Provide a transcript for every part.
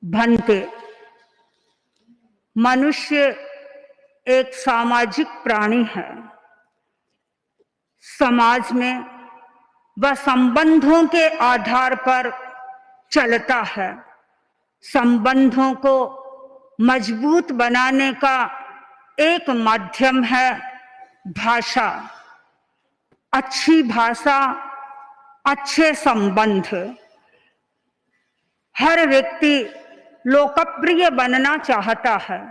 भन्ते। मनुष्य एक सामाजिक प्राणी है। समाज में वह संबंधों के आधार पर चलता है। संबंधों को मजबूत बनाने का एक माध्यम है भाषा। अच्छी भाषा, अच्छे संबंध। हर व्यक्ति लोकप्रिय बनना चाहता है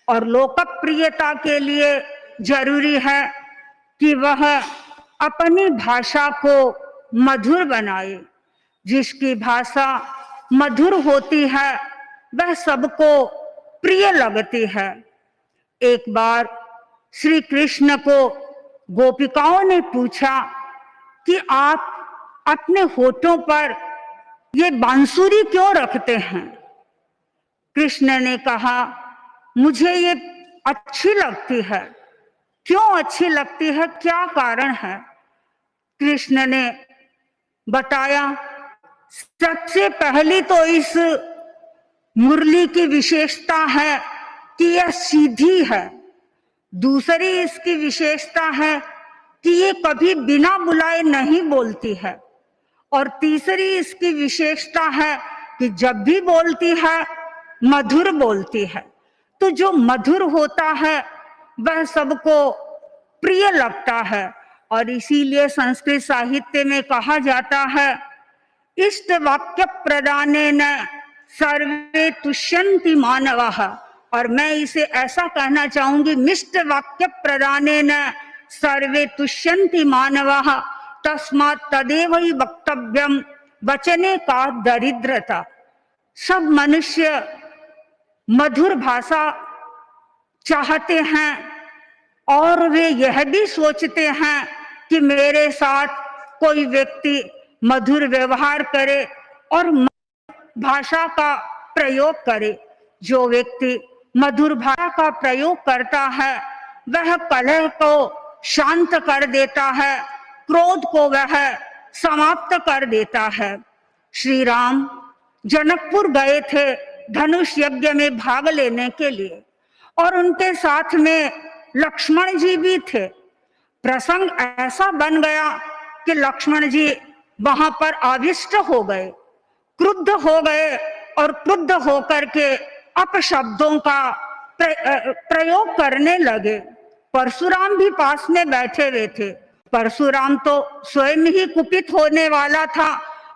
और लोकप्रियता के लिए जरूरी है कि वह अपनी भाषा को मधुर बनाए। जिसकी भाषा मधुर होती है वह सबको प्रिय लगती है। एक बार श्री कृष्ण को गोपिकाओं ने पूछा कि आप अपने होठों पर ये बांसुरी क्यों रखते हैं? कृष्ण ने कहा, मुझे ये अच्छी लगती है। क्यों अच्छी लगती है, क्या कारण है? कृष्ण ने बताया, सबसे पहली तो इस मुरली की विशेषता है कि यह सीधी है। दूसरी इसकी विशेषता है कि ये कभी बिना बुलाए नहीं बोलती है। और तीसरी इसकी विशेषता है कि जब भी बोलती है मधुर बोलती है। तो जो मधुर होता है वह सबको प्रिय लगता है। और इसीलिए संस्कृत साहित्य में कहा जाता है, इष्ट वाक्य प्रदानेन सर्वे तुष्यन्ति मानवः। और मैं इसे ऐसा कहना चाहूंगी, मिष्ट वाक्य प्रदानेन सर्वे तुष्यन्ति मानवः तस्मात् तदेव हि वक्तव्यम वचने का दरिद्रता। सब मनुष्य मधुर भाषा चाहते हैं और वे यह भी सोचते हैं कि मेरे साथ कोई व्यक्ति मधुर व्यवहार करे और भाषा का प्रयोग करे। जो व्यक्ति मधुर भाषा का प्रयोग करता है वह कलह को शांत कर देता है, क्रोध को वह समाप्त कर देता है। श्री राम जनकपुर गए थे धनुष यज्ञ में भाग लेने के लिए और उनके साथ में लक्ष्मण जी भी थे। प्रसंग ऐसा बन गया कि लक्ष्मण जी वहां पर आविष्ट हो गए, क्रुद्ध हो गए और क्रुद्ध होकर के अपशब्दों का प्रयोग करने लगे। परशुराम भी पास में बैठे हुए थे। परशुराम तो स्वयं ही कुपित होने वाला था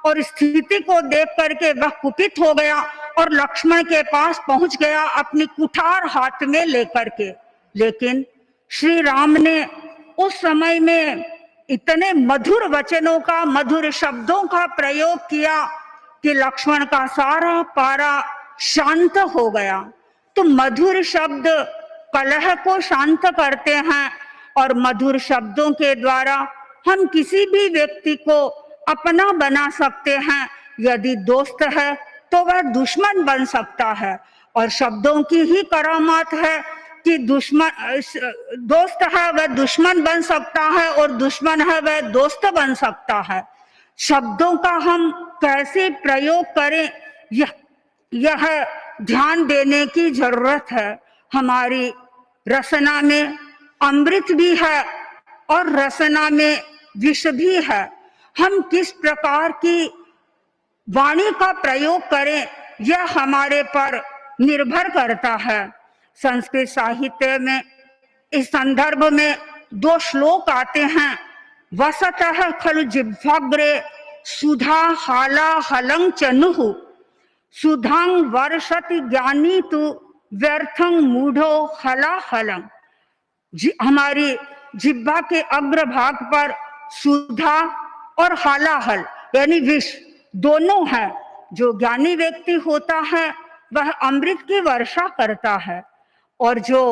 और स्थिति को देख करके वह कुपित हो गया और लक्ष्मण के पास पहुंच गया अपनी कुठार हाथ में लेकर के। लेकिन श्री राम ने उस समय में इतने मधुर वचनों का, मधुर शब्दों का प्रयोग किया कि लक्ष्मण का सारा पारा शांत हो गया। तो मधुर शब्द कलह को शांत करते हैं और मधुर शब्दों के द्वारा हम किसी भी व्यक्ति को अपना बना सकते हैं। यदि दोस्त है तो वह दुश्मन बन सकता है और शब्दों की ही करामात है कि दोस्त है वह दुश्मन बन सकता है और दुश्मन है वह दोस्त बन सकता है। शब्दों का हम कैसे प्रयोग करें यह ध्यान देने की जरूरत है। हमारी रसना में अमृत भी है और रसना में विष भी है। हम किस प्रकार की वाणी का प्रयोग करें यह हमारे पर निर्भर करता है। संस्कृत साहित्य में इस संदर्भ में 2 श्लोक आते हैं। वसतः खलु जिह्वाग्रे सुधा हाला हलं चनुः सुधां वर्षति ज्ञानी तु व्यर्थं मूढ़ो हलाहलं। हमारी जिह्वा के अग्रभाग पर सुधा और हालाहल यानी विष दोनों है। जो ज्ञानी व्यक्ति होता है वह अमृत की वर्षा करता है और जो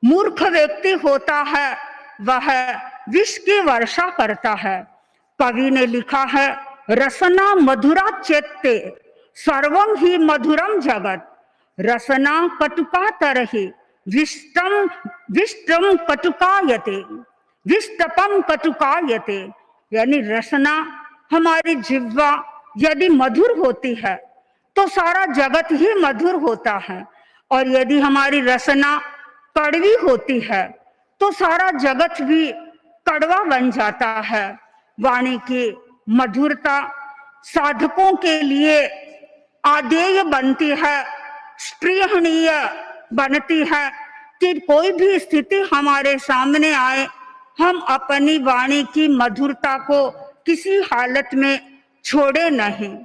मूर्ख व्यक्ति होता है वह विष की वर्षा करता है। कवि ने लिखा है, रसना मधुरा चेत्ते सर्वं ही मधुरम जगत रसना कटुका तरहि विष्टम कटुकायते विष्टपम कटुकायते। यानी रसना हमारी जिह्वा यदि मधुर होती है तो सारा जगत ही मधुर होता है, और यदि हमारी रसना कड़वी होती है तो सारा जगत भी कड़वा बन जाता है। वाणी की मधुरता साधकों के लिए आदेय बनती है, स्पृहणीय बनती है कि कोई भी स्थिति हमारे सामने आए, हम अपनी वाणी की मधुरता को किसी हालत में छोड़े नहीं।